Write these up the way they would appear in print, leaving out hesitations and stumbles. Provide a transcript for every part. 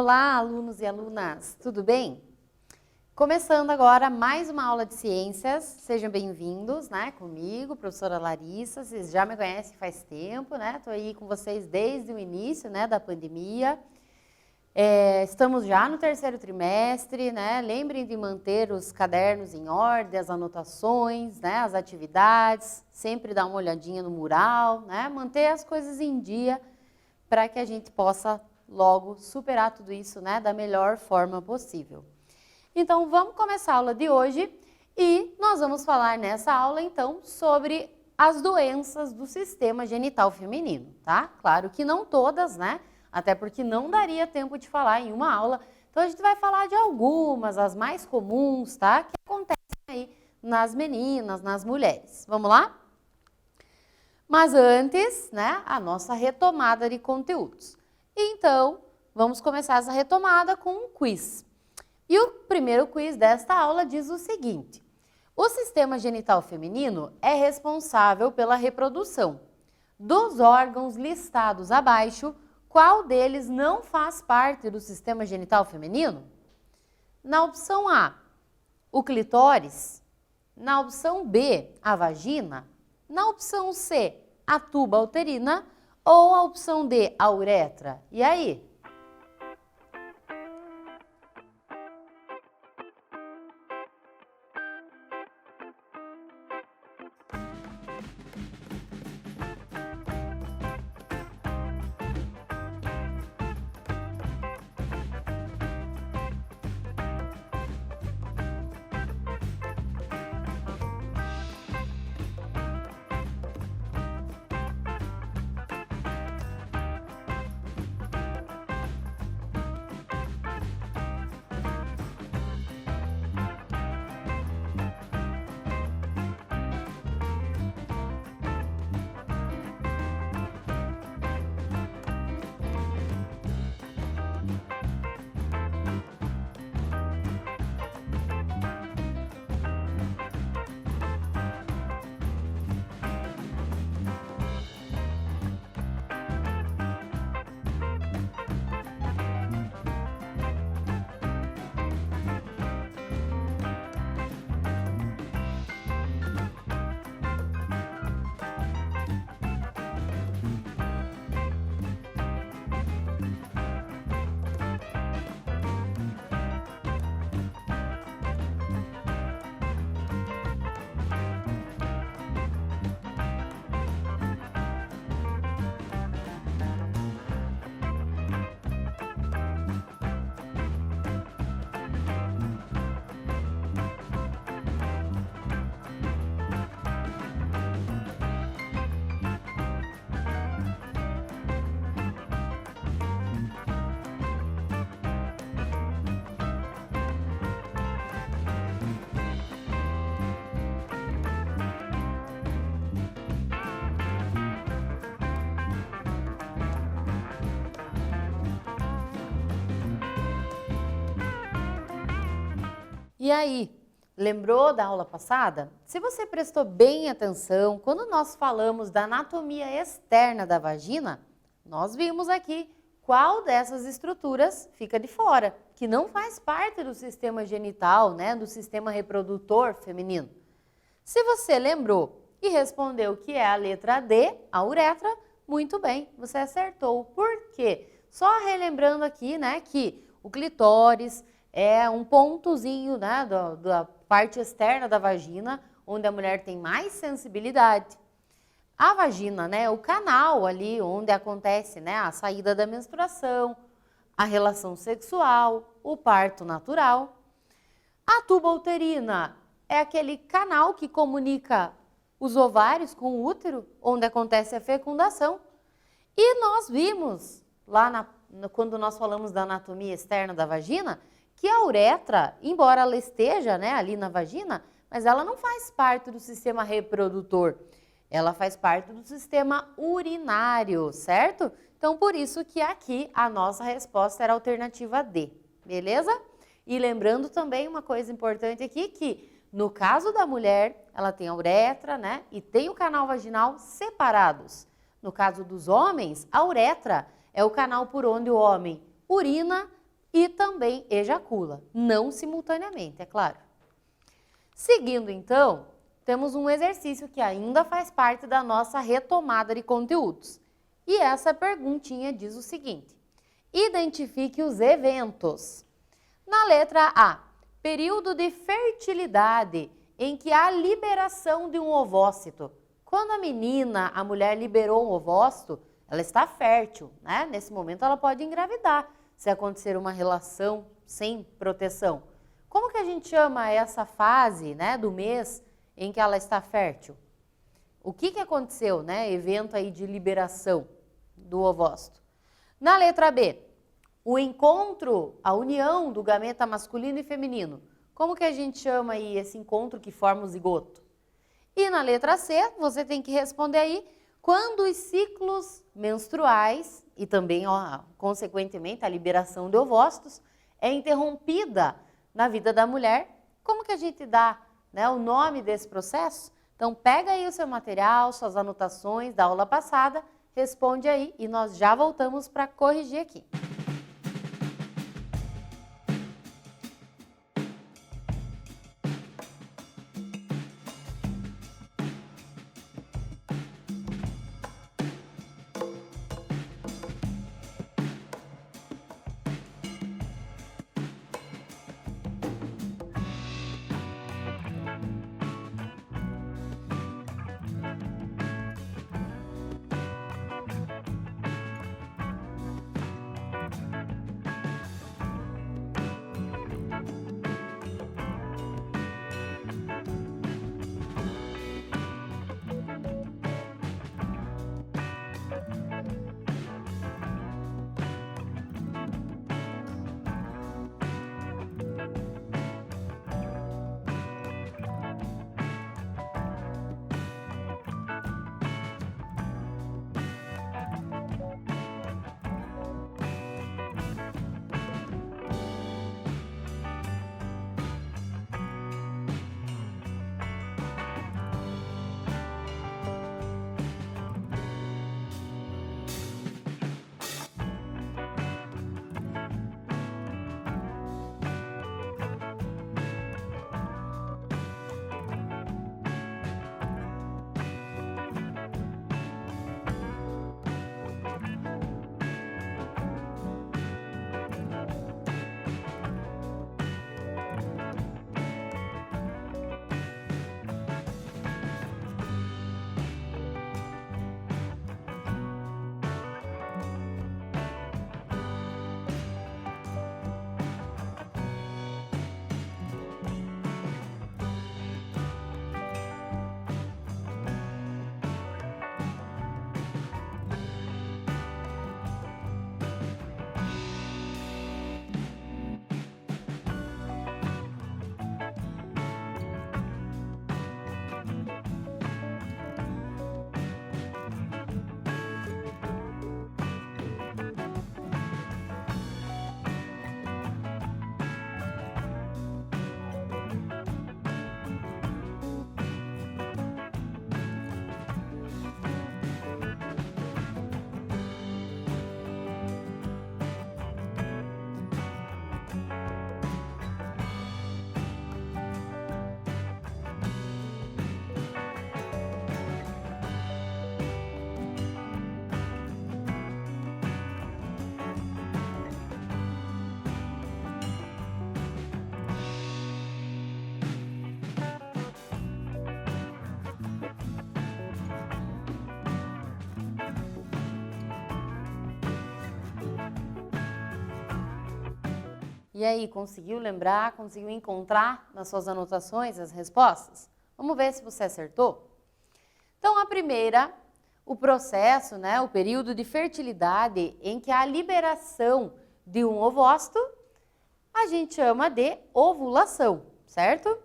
Olá, alunos e alunas, tudo bem? Começando agora mais uma aula de ciências, sejam bem-vindos, né, comigo, professora Larissa, vocês já me conhecem faz tempo, né, estou aí com vocês desde o início, né, da pandemia. Estamos já no terceiro trimestre, né, lembrem de manter os cadernos em ordem, as anotações, né, as atividades, sempre dar uma olhadinha no mural, né, manter as coisas em dia para que a gente possa logo superar tudo isso, né, da melhor forma possível. Então, vamos começar a aula de hoje e nós vamos falar nessa aula, então, sobre as doenças do sistema genital feminino, tá? Claro que não todas, né? Até porque não daria tempo de falar em uma aula. Então, a gente vai falar de algumas, as mais comuns, tá? Que acontecem aí nas meninas, nas mulheres. Vamos lá? Mas antes, né, a nossa retomada de conteúdos. Então, vamos começar essa retomada com um quiz. E o primeiro quiz desta aula diz o seguinte: o sistema genital feminino é responsável pela reprodução. Dos órgãos listados abaixo, qual deles não faz parte do sistema genital feminino? Na opção A, o clitóris. Na opção B, a vagina. Na opção C, a tuba uterina. Ou a opção D, a uretra. E aí? E aí, lembrou da aula passada? Se você prestou bem atenção, quando nós falamos da anatomia externa da vagina, nós vimos aqui qual dessas estruturas fica de fora, que não faz parte do sistema genital, né, do sistema reprodutor feminino. Se você lembrou e respondeu que é a letra D, a uretra, muito bem, você acertou. Por quê? Só relembrando aqui, né, que o clitóris é um pontozinho, né, da parte externa da vagina, onde a mulher tem mais sensibilidade. A vagina, né, é o canal ali onde acontece, né, a saída da menstruação, a relação sexual, o parto natural. A tuba uterina é aquele canal que comunica os ovários com o útero, onde acontece a fecundação. E nós vimos, lá quando nós falamos da anatomia externa da vagina, que a uretra, embora ela esteja, né, ali na vagina, mas ela não faz parte do sistema reprodutor. Ela faz parte do sistema urinário, certo? Então, por isso que aqui a nossa resposta era a alternativa D, beleza? E lembrando também uma coisa importante aqui, que no caso da mulher, ela tem a uretra, né, e tem o canal vaginal separados. No caso dos homens, a uretra é o canal por onde o homem urina, e também ejacula, não simultaneamente, é claro. Seguindo então, temos um exercício que ainda faz parte da nossa retomada de conteúdos. E essa perguntinha diz o seguinte: identifique os eventos. Na letra A, período de fertilidade em que há liberação de um ovócito. Quando a mulher liberou um ovócito, ela está fértil, né? Nesse momento ela pode engravidar, se acontecer uma relação sem proteção. Como que a gente chama essa fase, né, do mês em que ela está fértil? O que aconteceu, né? Evento aí de liberação do ovócito. Na letra B, o encontro, a união do gameta masculino e feminino. Como que a gente chama aí esse encontro que forma o zigoto? E na letra C, você tem que responder aí quando os ciclos menstruais e também, consequentemente, a liberação de ovócitos é interrompida na vida da mulher. Como que a gente dá, né, o nome desse processo? Então, pega aí o seu material, suas anotações da aula passada, responde aí e nós já voltamos para corrigir aqui. E aí, conseguiu lembrar, conseguiu encontrar nas suas anotações as respostas? Vamos ver se você acertou? Então, a primeira, o processo, né, o período de fertilidade em que há a liberação de um ovócito, a gente chama de ovulação, certo?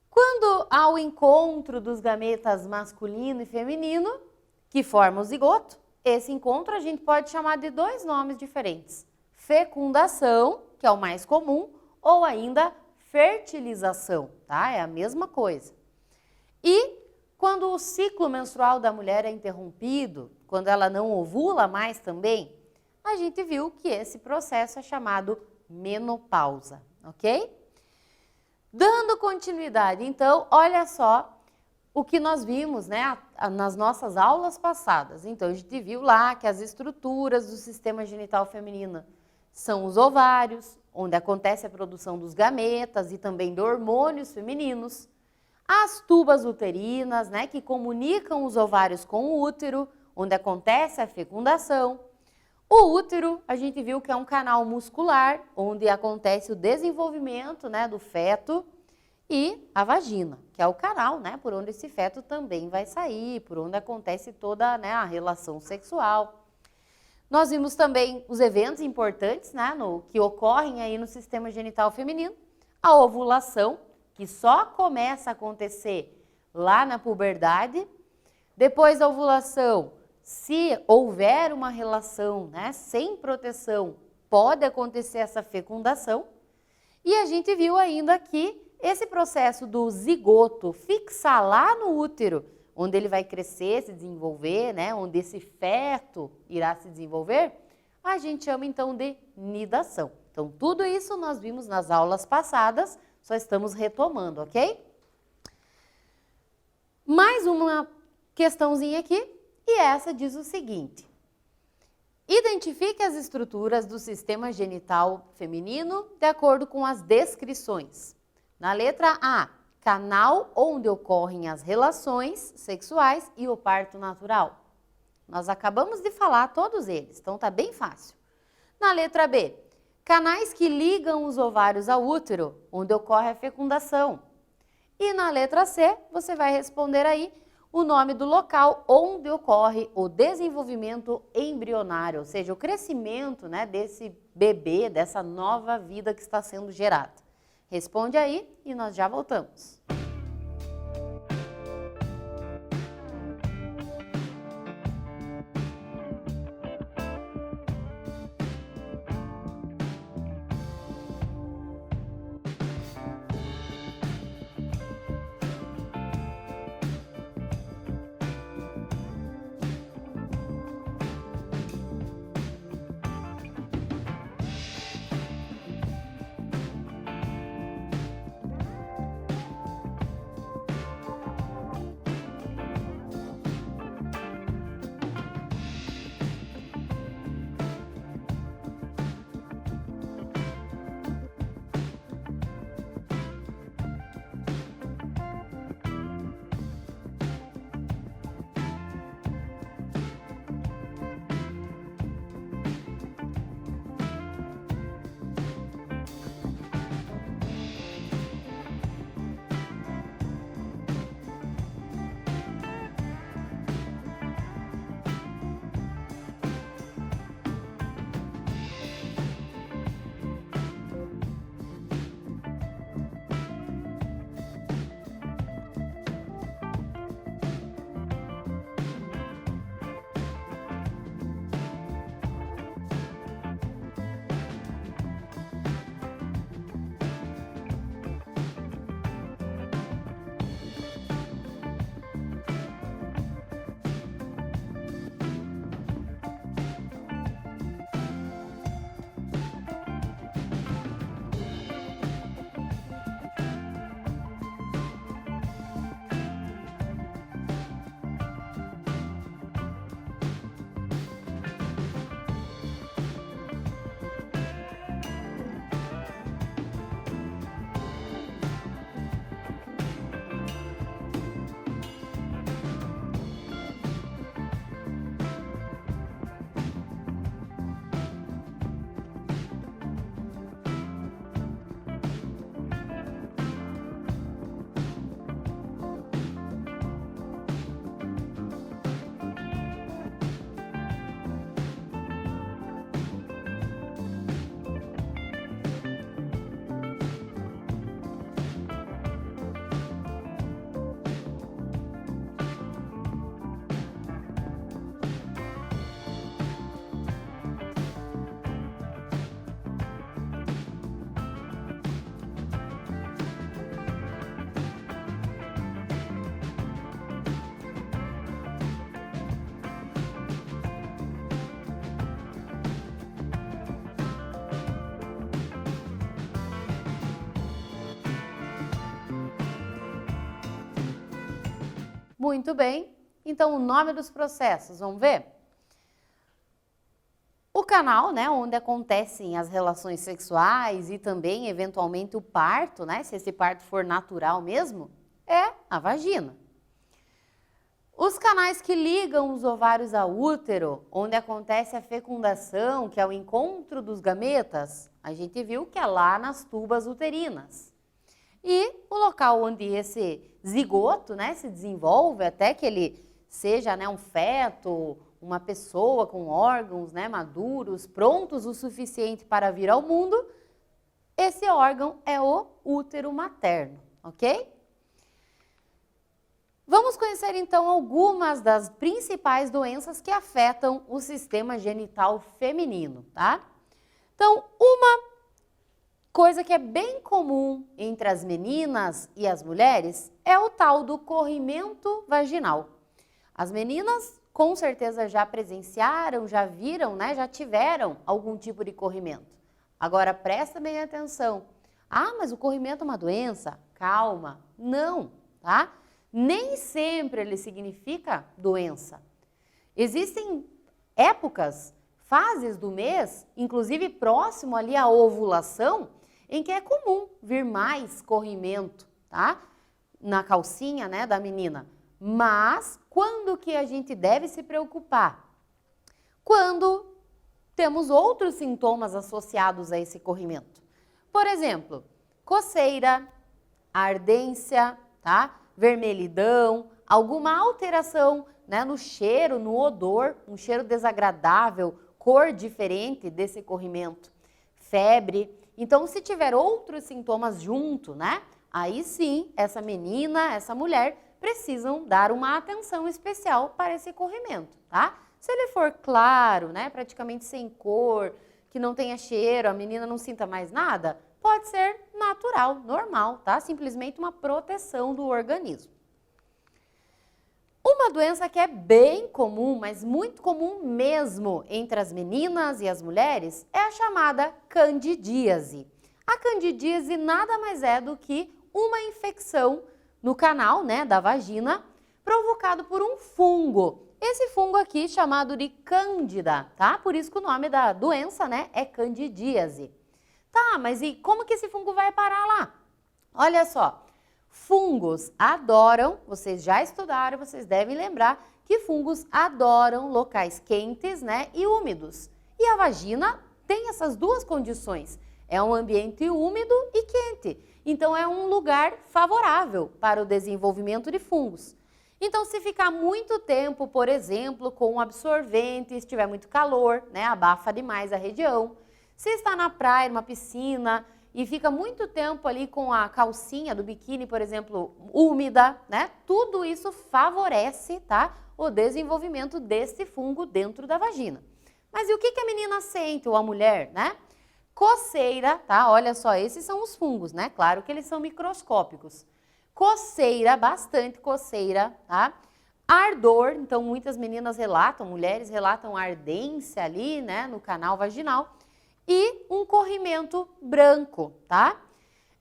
Quando há o encontro dos gametas masculino e feminino, que formam o zigoto, esse encontro a gente pode chamar de dois nomes diferentes. Fecundação, que é o mais comum, ou ainda fertilização, tá? É a mesma coisa. E quando o ciclo menstrual da mulher é interrompido, quando ela não ovula mais também, a gente viu que esse processo é chamado menopausa, ok? Dando continuidade, então, olha só o que nós vimos, né, nas nossas aulas passadas. Então, a gente viu lá que as estruturas do sistema genital feminino são os ovários, onde acontece a produção dos gametas e também de hormônios femininos. As tubas uterinas, né, que comunicam os ovários com o útero, onde acontece a fecundação. O útero, a gente viu que é um canal muscular, onde acontece o desenvolvimento, né, do feto. E a vagina, que é o canal, né, por onde esse feto também vai sair, por onde acontece toda, né, a relação sexual. Nós vimos também os eventos importantes, né, que ocorrem aí no sistema genital feminino. A ovulação, que só começa a acontecer lá na puberdade. Depois da ovulação, se houver uma relação, né, sem proteção, pode acontecer essa fecundação. E a gente viu ainda aqui esse processo do zigoto fixar lá no útero, onde ele vai crescer, se desenvolver, né, onde esse feto irá se desenvolver, a gente chama então de nidação. Então, tudo isso nós vimos nas aulas passadas, só estamos retomando, ok? Mais uma questãozinha aqui, e essa diz o seguinte: identifique as estruturas do sistema genital feminino de acordo com as descrições. Na letra A, canal onde ocorrem as relações sexuais e o parto natural. Nós acabamos de falar todos eles, então tá bem fácil. Na letra B, canais que ligam os ovários ao útero, onde ocorre a fecundação. E na letra C, você vai responder aí o nome do local onde ocorre o desenvolvimento embrionário, ou seja, o crescimento, né, desse bebê, dessa nova vida que está sendo gerada. Responde aí e nós já voltamos. Muito bem. Então, o nome dos processos, vamos ver? O canal, né, onde acontecem as relações sexuais e também, eventualmente, o parto, né, se esse parto for natural mesmo, é a vagina. Os canais que ligam os ovários ao útero, onde acontece a fecundação, que é o encontro dos gametas, a gente viu que é lá nas tubas uterinas. E o local onde esse zigoto, né, se desenvolve até que ele seja, né, um feto, uma pessoa com órgãos, né, maduros, prontos o suficiente para vir ao mundo, esse órgão é o útero materno, ok? Vamos conhecer então algumas das principais doenças que afetam o sistema genital feminino, tá? Então, uma coisa que é bem comum entre as meninas e as mulheres é o tal do corrimento vaginal. As meninas com certeza já presenciaram, já viram, né? Já tiveram algum tipo de corrimento. Agora presta bem atenção. Ah, mas o corrimento é uma doença? Calma, não, tá? Nem sempre ele significa doença. Existem épocas, fases do mês, inclusive próximo ali à ovulação, em que é comum vir mais corrimento, tá? Na calcinha, né, da menina. Mas quando que a gente deve se preocupar? Quando temos outros sintomas associados a esse corrimento. Por exemplo, coceira, ardência, tá? Vermelhidão, alguma alteração, né, no cheiro, no odor, um cheiro desagradável, cor diferente desse corrimento, febre. Então, se tiver outros sintomas junto, né, aí sim, essa menina, essa mulher precisam dar uma atenção especial para esse corrimento, tá? Se ele for claro, né, praticamente sem cor, que não tenha cheiro, a menina não sinta mais nada, pode ser natural, normal, tá? Simplesmente uma proteção do organismo. Uma doença que é bem comum, mas muito comum mesmo entre as meninas e as mulheres, é a chamada candidíase. A candidíase nada mais é do que uma infecção no canal, né, da vagina, provocado por um fungo. Esse fungo aqui chamado de cândida, tá? Por isso que o nome da doença, né, é candidíase. Tá, mas e como que esse fungo vai parar lá? Olha só, fungos adoram, vocês já estudaram, vocês devem lembrar que fungos adoram locais quentes, né, e úmidos. E a vagina tem essas duas condições. É um ambiente úmido e quente. Então, é um lugar favorável para o desenvolvimento de fungos. Então, se ficar muito tempo, por exemplo, com um absorvente, estiver muito calor, né, abafa demais a região. Se está na praia, numa piscina, e fica muito tempo ali com a calcinha do biquíni, por exemplo, úmida, né, tudo isso favorece, tá, o desenvolvimento desse fungo dentro da vagina. Mas e o que a menina sente, ou a mulher, né? Coceira, tá? Olha só, esses são os fungos, né? Claro que eles são microscópicos. Coceira, bastante coceira, tá? Ardor, então muitas meninas relatam, mulheres relatam ardência ali, né, no canal vaginal. E um corrimento branco, tá?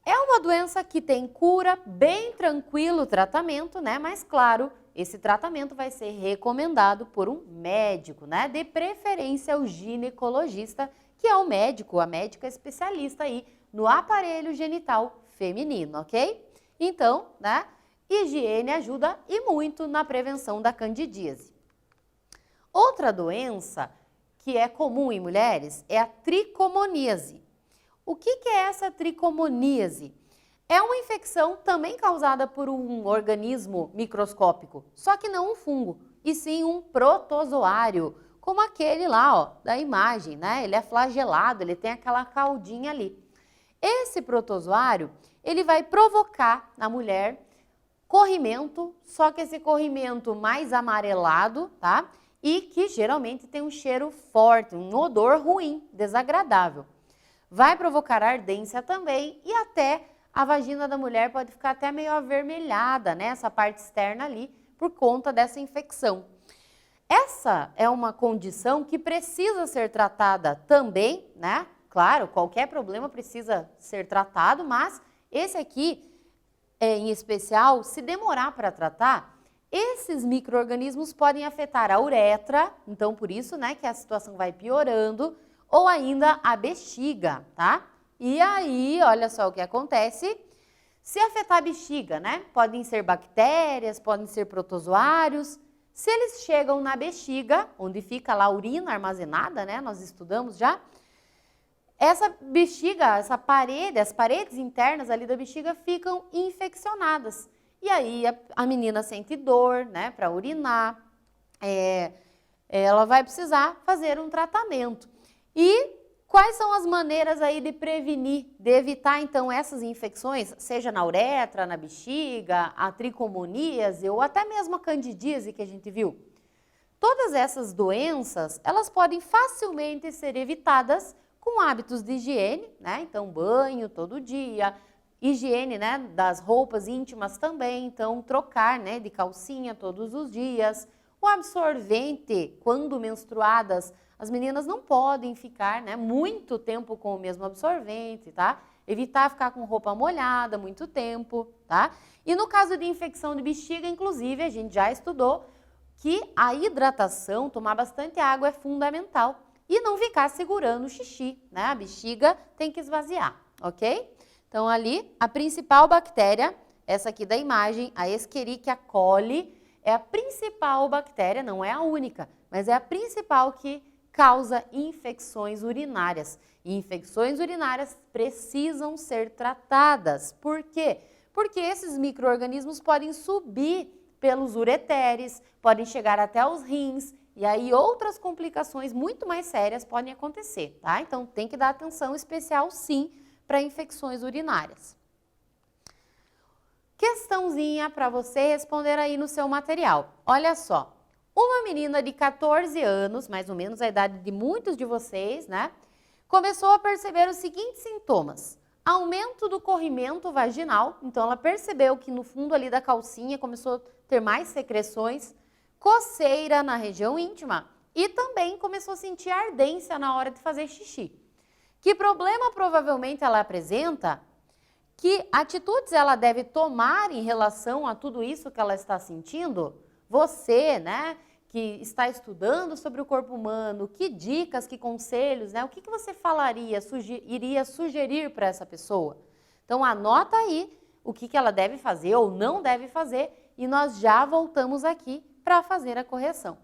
É uma doença que tem cura, bem tranquilo o tratamento, né? Mas claro, esse tratamento vai ser recomendado por um médico, né? De preferência o ginecologista, que é o médico, a médica especialista aí no aparelho genital feminino, ok? Então, né, higiene ajuda e muito na prevenção da candidíase. Outra doença que é comum em mulheres é a tricomoníase. O que é essa tricomoníase? É uma infecção também causada por um organismo microscópico, só que não um fungo, e sim um protozoário, como aquele lá, ó, da imagem, né? Ele é flagelado, ele tem aquela caudinha ali. Esse protozoário, ele vai provocar na mulher corrimento, só que esse corrimento mais amarelado, tá? E que geralmente tem um cheiro forte, um odor ruim, desagradável. Vai provocar ardência também e até a vagina da mulher pode ficar até meio avermelhada, né? Essa parte externa ali, por conta dessa infecção. Essa é uma condição que precisa ser tratada também, né? Claro, qualquer problema precisa ser tratado, mas esse aqui, em especial, se demorar para tratar, Esses micro-organismos podem afetar a uretra, então por isso, né, que a situação vai piorando, ou ainda a bexiga, tá? E aí, olha só o que acontece. Se afetar a bexiga, né, podem ser bactérias, podem ser protozoários. Se eles chegam na bexiga, onde fica lá a urina armazenada, né, nós estudamos já, essa bexiga, essa parede, as paredes internas ali da bexiga ficam infeccionadas. E aí a menina sente dor, né, para urinar, ela vai precisar fazer um tratamento. E quais são as maneiras aí de prevenir, de evitar então essas infecções, seja na uretra, na bexiga, a tricomoníase ou até mesmo a candidíase que a gente viu? Todas essas doenças, elas podem facilmente ser evitadas com hábitos de higiene, né? Então banho todo dia, higiene, né, das roupas íntimas também, então trocar, né, de calcinha todos os dias. O absorvente, quando menstruadas, as meninas não podem ficar, né, muito tempo com o mesmo absorvente, tá? Evitar ficar com roupa molhada muito tempo, tá? E no caso de infecção de bexiga, inclusive, a gente já estudou que a hidratação, tomar bastante água é fundamental. E não ficar segurando o xixi, né? A bexiga tem que esvaziar, ok? Então ali, a principal bactéria, essa aqui da imagem, a Escherichia coli, é a principal bactéria, não é a única, mas é a principal que causa infecções urinárias. E infecções urinárias precisam ser tratadas. Por quê? Porque esses micro-organismos podem subir pelos ureteres, podem chegar até os rins, e aí outras complicações muito mais sérias podem acontecer, tá? Então tem que dar atenção especial sim para infecções urinárias. Questãozinha para você responder aí no seu material. Olha só, uma menina de 14 anos, mais ou menos a idade de muitos de vocês, né? Começou a perceber os seguintes sintomas. Aumento do corrimento vaginal, então ela percebeu que no fundo ali da calcinha começou a ter mais secreções, coceira na região íntima e também começou a sentir ardência na hora de fazer xixi. Que problema provavelmente ela apresenta? Que atitudes ela deve tomar em relação a tudo isso que ela está sentindo? Você, né, que está estudando sobre o corpo humano, que dicas, que conselhos, né? O que você falaria, iria sugerir para essa pessoa? Então anota aí o que ela deve fazer ou não deve fazer e nós já voltamos aqui para fazer a correção.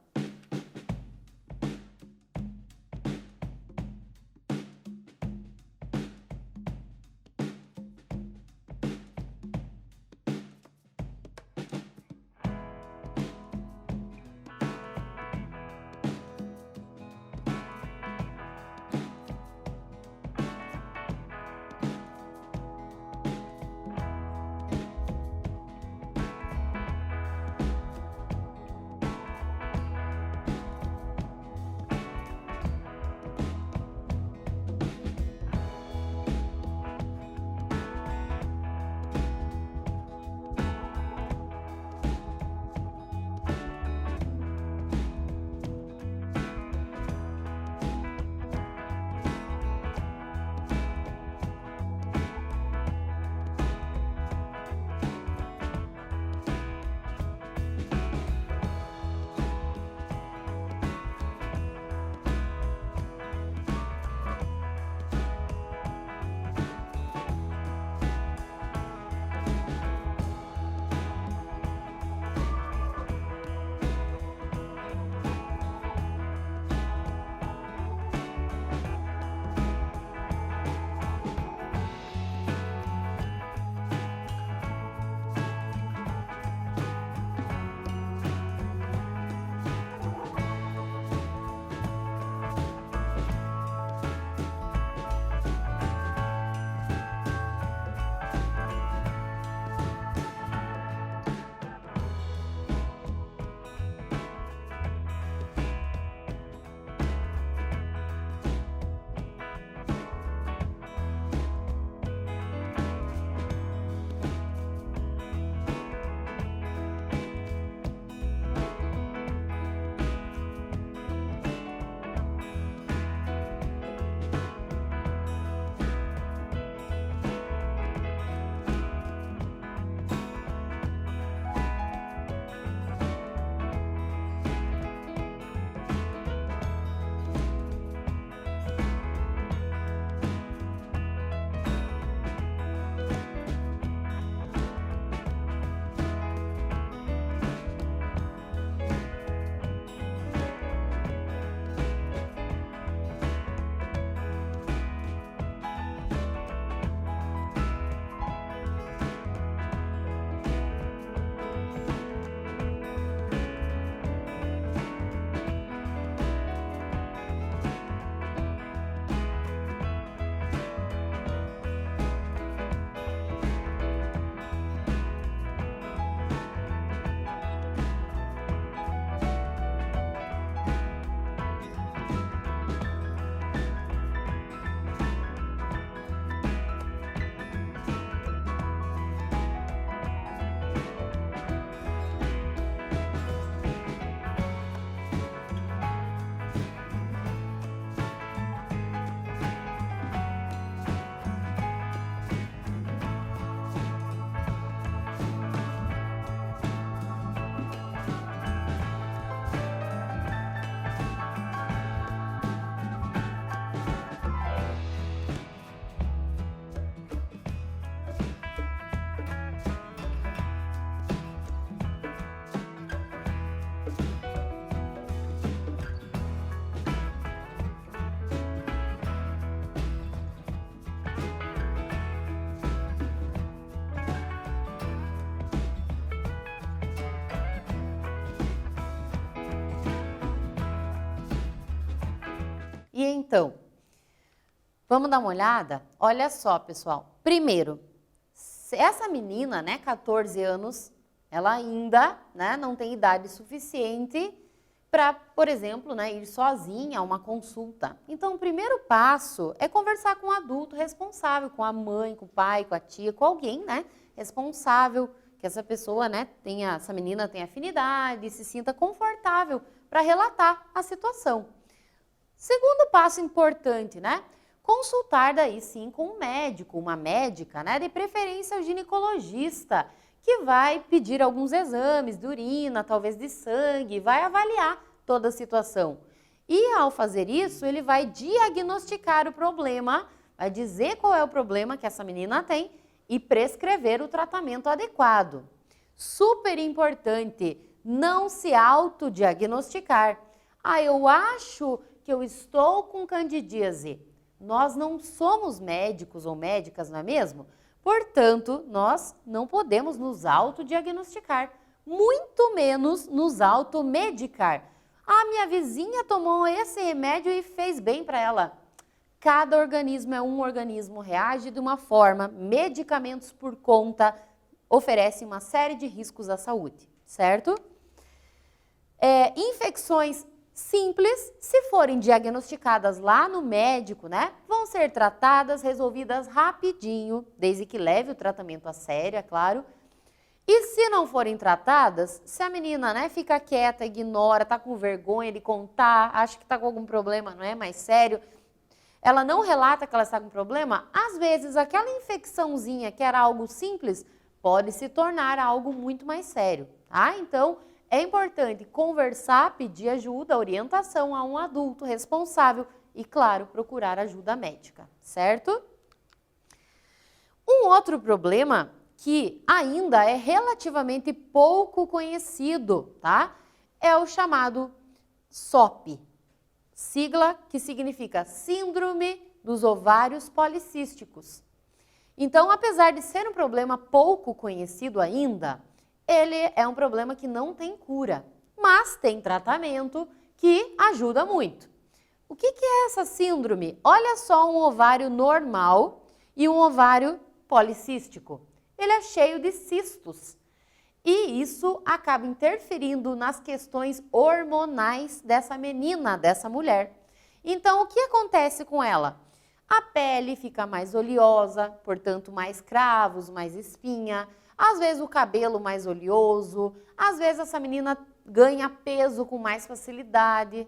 E então, vamos dar uma olhada? Olha só, pessoal. Primeiro, essa menina, né, 14 anos, ela ainda, né, não tem idade suficiente para, por exemplo, né, ir sozinha a uma consulta. Então, o primeiro passo é conversar com um adulto responsável, com a mãe, com o pai, com a tia, com alguém, né, responsável, que essa pessoa, né, essa menina tenha afinidade, se sinta confortável para relatar a situação. Segundo passo importante, né, consultar daí sim com um médico, uma médica, né, de preferência o ginecologista, que vai pedir alguns exames de urina, talvez de sangue, vai avaliar toda a situação. E ao fazer isso, ele vai diagnosticar o problema, vai dizer qual é o problema que essa menina tem e prescrever o tratamento adequado. Super importante, não se autodiagnosticar. Ah, eu acho que eu estou com candidíase. Nós não somos médicos ou médicas, não é mesmo? Portanto, nós não podemos nos autodiagnosticar, muito menos nos automedicar. Ah, minha vizinha tomou esse remédio e fez bem para ela. Cada organismo é um organismo, reage de uma forma, medicamentos por conta oferecem uma série de riscos à saúde, certo? Infecções simples, se forem diagnosticadas lá no médico, né, vão ser tratadas, resolvidas rapidinho, desde que leve o tratamento a sério, é claro. E se não forem tratadas, se a menina, né, fica quieta, ignora, tá com vergonha de contar, acha que tá com algum problema, não é mais sério, ela não relata que ela está com problema, às vezes aquela infecçãozinha que era algo simples pode se tornar algo muito mais sério, tá? Então, é importante conversar, pedir ajuda, orientação a um adulto responsável e, claro, procurar ajuda médica, certo? Um outro problema que ainda é relativamente pouco conhecido, tá? É o chamado SOP, sigla que significa Síndrome dos Ovários Policísticos. Então, apesar de ser um problema pouco conhecido ainda, ele é um problema que não tem cura, mas tem tratamento que ajuda muito. O que é essa síndrome? Olha só um ovário normal e um ovário policístico. Ele é cheio de cistos e isso acaba interferindo nas questões hormonais dessa menina, dessa mulher. Então, o que acontece com ela? A pele fica mais oleosa, portanto, mais cravos, mais espinha. Às vezes o cabelo mais oleoso, às vezes essa menina ganha peso com mais facilidade,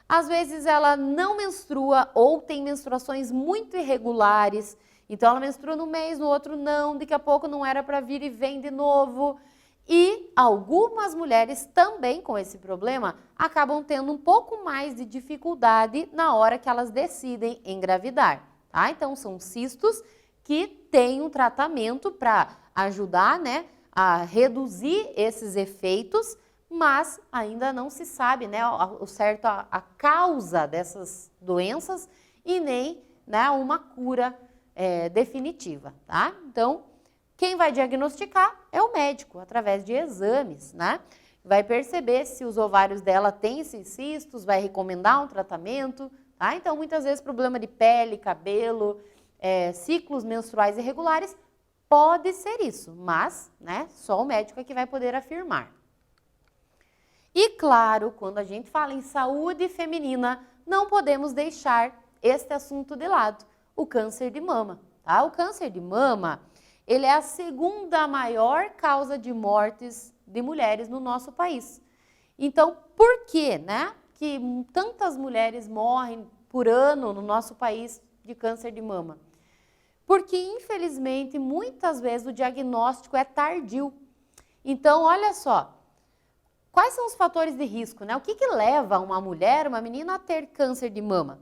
às vezes ela não menstrua ou tem menstruações muito irregulares, então ela menstrua no mês, no outro não, daqui a pouco não era para vir e vem de novo. E algumas mulheres também com esse problema acabam tendo um pouco mais de dificuldade na hora que elas decidem engravidar, tá? Então são cistos que têm um tratamento para ajudar, né, a reduzir esses efeitos, mas ainda não se sabe, né, o certo a causa dessas doenças e nem, né, uma cura definitiva, tá? Então, quem vai diagnosticar é o médico, através de exames, né? Vai perceber se os ovários dela têm esses cistos, vai recomendar um tratamento, tá? Então, muitas vezes, problema de pele, cabelo, ciclos menstruais irregulares, pode ser isso, mas, né, só o médico é que vai poder afirmar. E claro, quando a gente fala em saúde feminina, não podemos deixar este assunto de lado, o câncer de mama, tá? O câncer de mama, ele é a segunda maior causa de mortes de mulheres no nosso país. Então, por que, né, que tantas mulheres morrem por ano no nosso país de câncer de mama? Porque, infelizmente, muitas vezes o diagnóstico é tardio. Então, olha só, quais são os fatores de risco, né? O que leva uma mulher, uma menina a ter câncer de mama?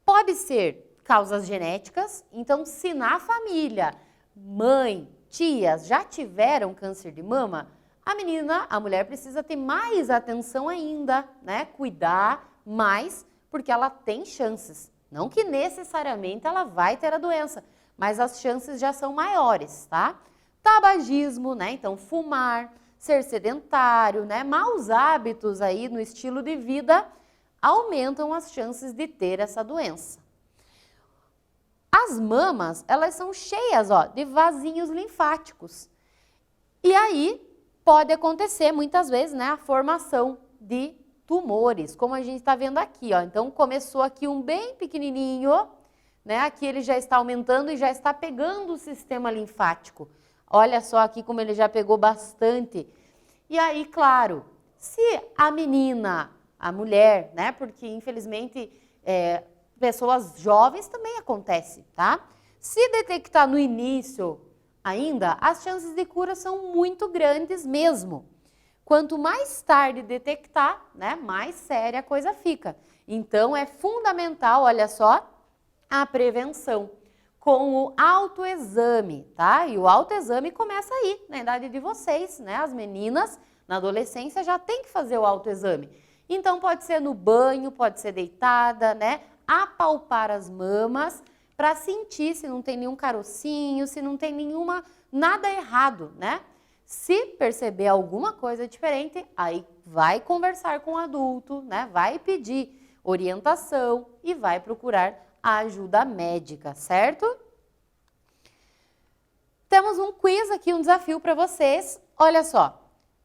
Pode ser causas genéticas, então se na família, mãe, tias já tiveram câncer de mama, a mulher precisa ter mais atenção ainda, né? Cuidar mais, porque ela tem chances. Não que necessariamente ela vai ter a doença, mas as chances já são maiores, tá? Tabagismo, né? Então, fumar, ser sedentário, né? Maus hábitos aí no estilo de vida aumentam as chances de ter essa doença. As mamas, elas são cheias, ó, de vasinhos linfáticos. E aí pode acontecer muitas vezes, né, a formação de tumores, como a gente está vendo aqui, ó. Então começou aqui um bem pequenininho, né? Aqui ele já está aumentando e já está pegando o sistema linfático. Olha só aqui como ele já pegou bastante. E aí, claro, se a menina, a mulher, né? Porque infelizmente pessoas jovens também acontece, tá? Se detectar no início ainda, as chances de cura são muito grandes mesmo. Quanto mais tarde detectar, né, mais séria a coisa fica. Então é fundamental, olha só, a prevenção com o autoexame, tá? E o autoexame começa aí, na idade de vocês, né? As meninas na adolescência já tem que fazer o autoexame. Então pode ser no banho, pode ser deitada, né? Apalpar as mamas para sentir se não tem nenhum carocinho, se não tem nada errado, né? Se perceber alguma coisa diferente, aí vai conversar com o adulto, né? Vai pedir orientação e vai procurar a ajuda médica, certo? Temos um quiz aqui, um desafio para vocês. Olha só,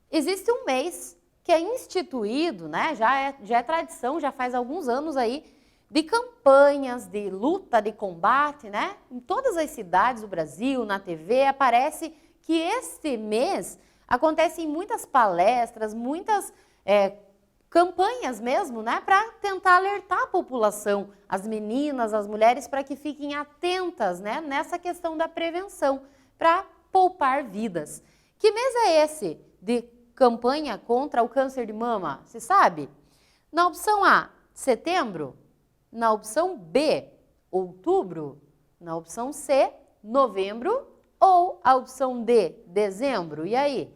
existe um mês que é instituído, né? Já é tradição, já faz alguns anos aí, de campanhas de luta, de combate, né? Em todas as cidades do Brasil, na TV, aparece que este mês acontecem muitas palestras, muitas campanhas mesmo, né, para tentar alertar a população, as meninas, as mulheres, para que fiquem atentas, né, nessa questão da prevenção, para poupar vidas. Que mês é esse de campanha contra o câncer de mama? Você sabe? Na opção A, setembro. Na opção B, outubro. Na opção C, novembro. Ou a opção D, dezembro? E aí?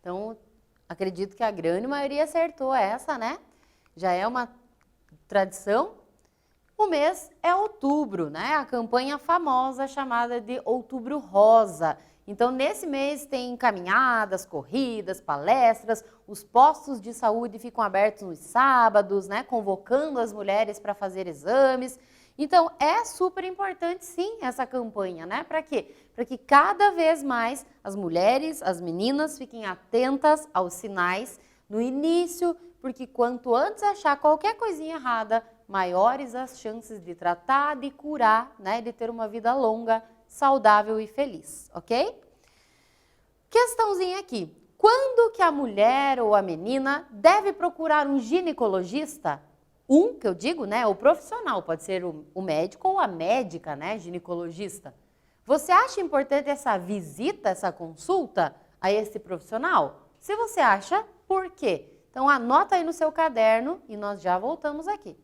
Então, acredito que a grande maioria acertou essa, né? Já é uma tradição. O mês é outubro, né? A campanha famosa chamada de Outubro Rosa. Então, nesse mês tem caminhadas, corridas, palestras, os postos de saúde ficam abertos nos sábados, né? Convocando as mulheres para fazer exames. Então, é super importante, sim, essa campanha, né? Para quê? Para que cada vez mais as mulheres, as meninas fiquem atentas aos sinais no início, porque quanto antes achar qualquer coisinha errada, maiores as chances de tratar, de curar, né? De ter uma vida longa, saudável e feliz, ok? Questãozinha aqui. Quando que a mulher ou a menina deve procurar um ginecologista? Que eu digo, né, o profissional, pode ser o médico ou a médica, né, ginecologista. Você acha importante essa visita, essa consulta a esse profissional? Se você acha, por quê? Então anota aí no seu caderno e nós já voltamos aqui.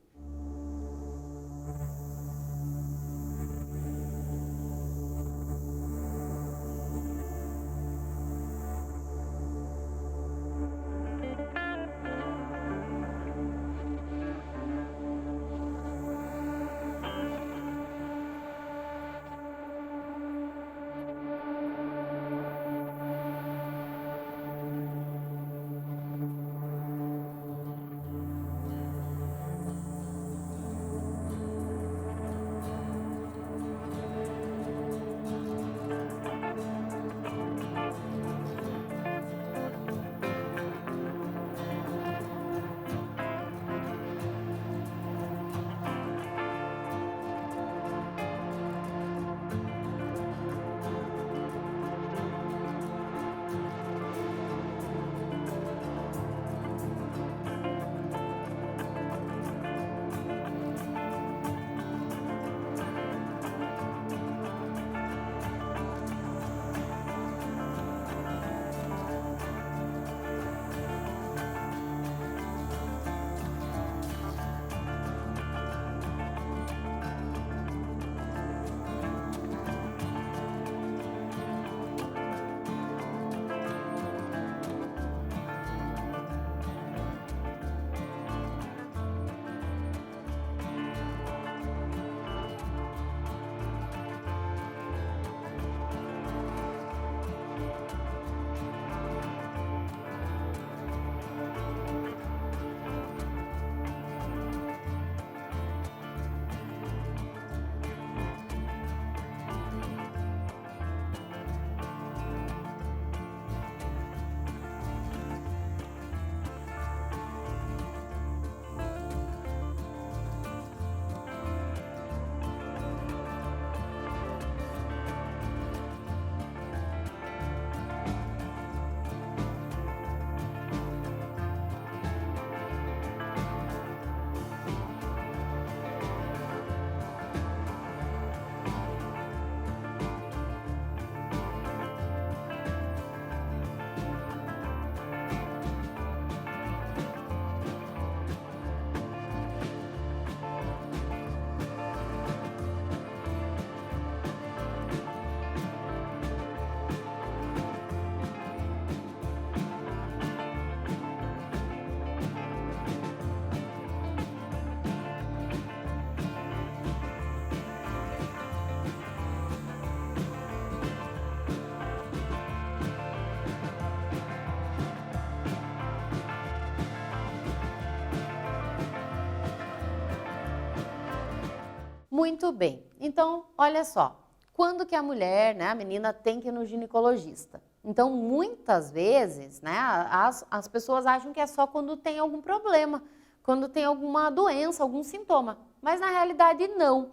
Muito bem. Então, olha só. Quando que a mulher, né, a menina tem que ir no ginecologista? Então, muitas vezes, né, as pessoas acham que é só quando tem algum problema, quando tem alguma doença, algum sintoma. Mas, na realidade, não.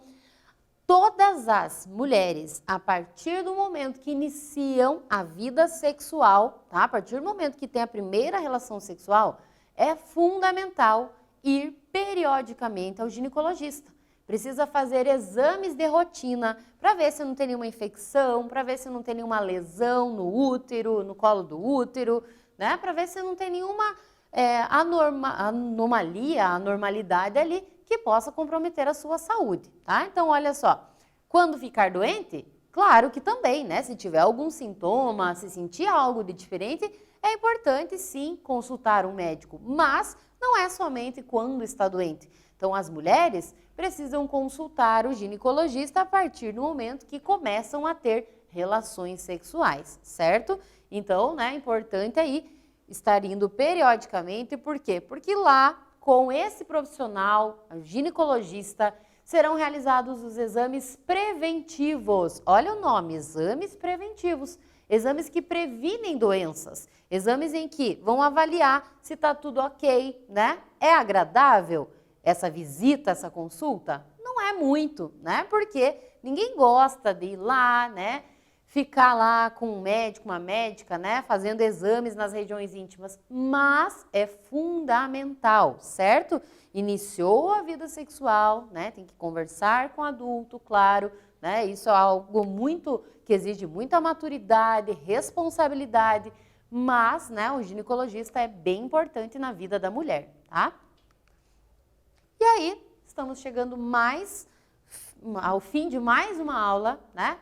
Todas as mulheres, a partir do momento que iniciam a vida sexual, tá? A partir do momento que tem a primeira relação sexual, é fundamental ir periodicamente ao ginecologista. Precisa fazer exames de rotina para ver se não tem nenhuma infecção, para ver se não tem nenhuma lesão no útero, no colo do útero, né? Para ver se não tem nenhuma anomalia, anormalidade ali que possa comprometer a sua saúde, tá? Então, olha só, quando ficar doente, claro que também, né? Se tiver algum sintoma, se sentir algo de diferente, é importante sim consultar um médico, mas não é somente quando está doente. Então, as mulheres precisam consultar o ginecologista a partir do momento que começam a ter relações sexuais, certo? Então, né, é importante aí estar indo periodicamente, por quê? Porque lá, com esse profissional, o ginecologista, serão realizados os exames preventivos. Olha o nome, exames preventivos. Exames que previnem doenças, exames em que vão avaliar se está tudo ok, né? É agradável essa visita, essa consulta? Não é muito, né? Porque ninguém gosta de ir lá, né? ficar lá com um médico, uma médica, né, fazendo exames nas regiões íntimas, mas é fundamental, certo? Iniciou a vida sexual, né, tem que conversar com o adulto, claro, né, isso é algo muito, que exige muita maturidade, responsabilidade, mas, né, o ginecologista é bem importante na vida da mulher, tá? E aí, estamos chegando ao fim de mais uma aula, né?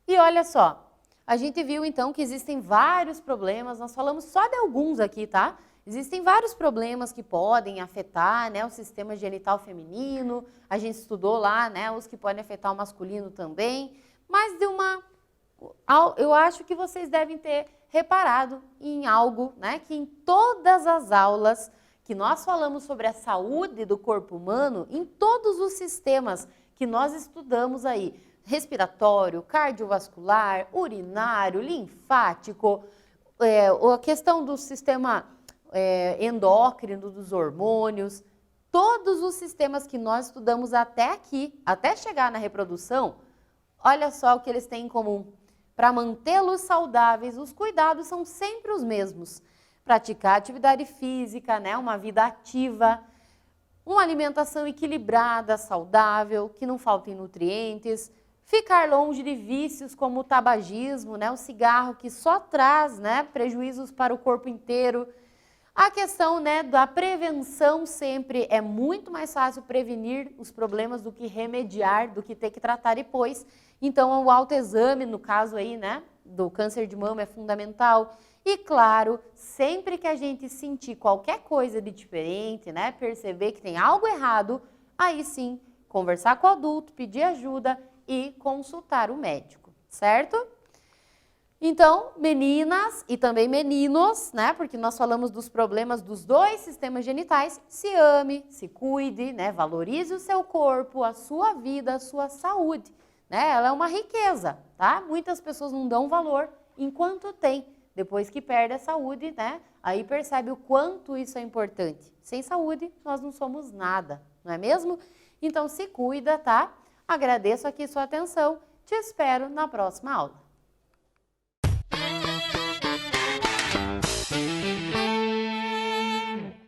E olha só, a gente viu então que existem vários problemas, nós falamos só de alguns aqui, tá? Existem vários problemas que podem afetar, né, o sistema genital feminino, a gente estudou lá, né, os que podem afetar o masculino também, mas eu acho que vocês devem ter reparado em algo, né, que em todas as aulas que nós falamos sobre a saúde do corpo humano, em todos os sistemas que nós estudamos aí, respiratório, cardiovascular, urinário, linfático, a questão do sistema endócrino, dos hormônios, todos os sistemas que nós estudamos até aqui, até chegar na reprodução, olha só o que eles têm em comum. Para mantê-los saudáveis, os cuidados são sempre os mesmos. Praticar atividade física, né, uma vida ativa, uma alimentação equilibrada, saudável, que não faltem nutrientes, ficar longe de vícios como o tabagismo, né, o cigarro que só traz, né, prejuízos para o corpo inteiro. A questão, né, da prevenção sempre é muito mais fácil prevenir os problemas do que remediar, do que ter que tratar depois. Então, o autoexame, no caso aí, né, do câncer de mama é fundamental. E claro, sempre que a gente sentir qualquer coisa de diferente, né, perceber que tem algo errado, aí sim, conversar com o adulto, pedir ajuda e consultar o médico, certo? Então, meninas e também meninos, né, porque nós falamos dos problemas dos dois sistemas genitais, se ame, se cuide, né, valorize o seu corpo, a sua vida, a sua saúde, né, ela é uma riqueza, tá? Muitas pessoas não dão valor enquanto tem, depois que perde a saúde, né, aí percebe o quanto isso é importante. Sem saúde, nós não somos nada, não é mesmo? Então, se cuida, tá? Agradeço aqui sua atenção, te espero na próxima aula.